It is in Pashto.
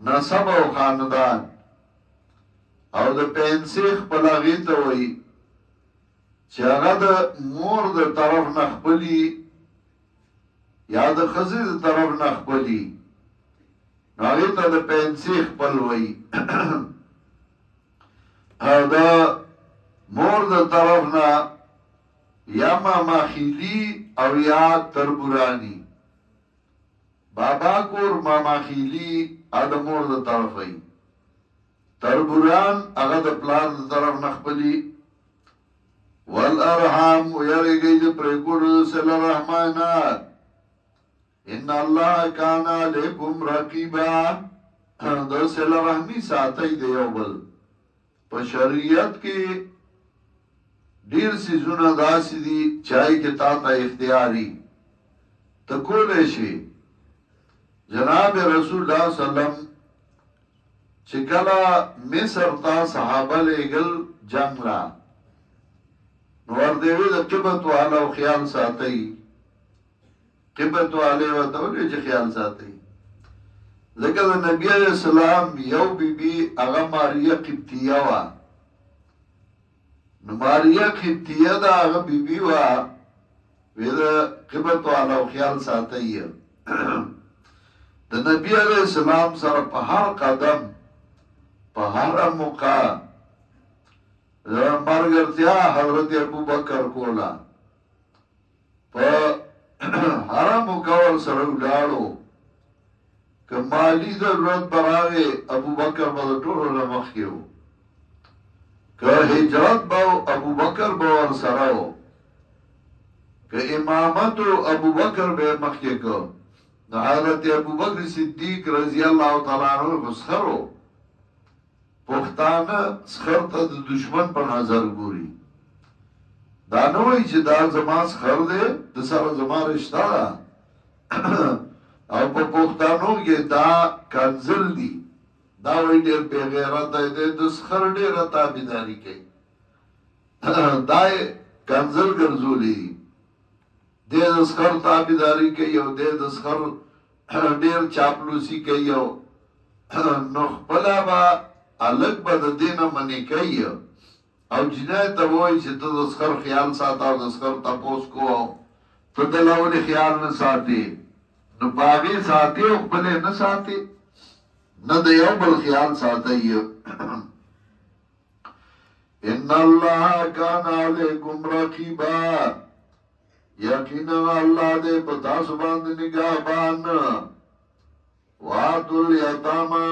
نسب او خاندان او د پنسیخ پلاغی ته وی چې هغه د مور د طرف نه خپلی یا د ښځې د طرف نه خپلی نو هغې ته د پنسیخ خپل وی او د مور د طرف نه یا ماما خیلی او یا تربورانی بابا کور ماما خیلی ا د مور د طرف وی تربوران هغه د پلار د طرف نه خپلی والارحام ویریږي د پرېکړو صلی الرحمن ان الله کان علیکم رقیبا د صلی رحمی ساتي دی یو بل په شریعت کې ډیر سيزونه داسې دي چای کې تا ته اختیاري ته کولې شي جناب رسول الله صلی الله علیه وسلم چې کله مصر ته صحابه لېږل جنگ لا نور دیوی د قبط والا او خیال ساتي قبط والا ورته وایي چې خیال ساتي ځکه د نبی عليه السلام یو بیبي هغه ماریا قبطیه وا نو ماریا قبطیه دا هغه بیبي وا وی د قبط والا او خیال ساتي د نبی عليه السلام سره په هر قدم په هر موقع مرګرتیا حضرت ابو بکر کولا په حرام کول سره ولاړو که مالی ضرورت براغه ابو بکر په ټولو مخ کې وو که هجرت به ابو بکر به ور سره وو که امامت ابو بکر به مخ کې کو حضرت ابو بکر صدیق رضی الله تعالی عنہ خسرو پښتانه سخر ته د دشمن په نظر ګوري دا نه وایي چې دا زما سخر دی د سره زما رشته ده او په پښتانو کې دا کنزل دي دا وایي ډېر بې غیرته دی د سخر ډېره تابعداري کوي دا یې کنزل ګرځولي دي دی د سخر تابعداري کوي او دی د سخر ډېر چاپلوسي کوي او نو خپله به الګ به د دینه منې کوي او جنایت ته وایي چې ته د سخر خیال ساته او د سخر تپوس کو ته د ولې خیال نه ساتې نو په هغې ساتې او خپلې نه ساتې نه د یو بل خیال ساتئ ان الله کان علیکم رقیبا یقینا الله دې په تاسو باندې نگهبان واتو الیتاما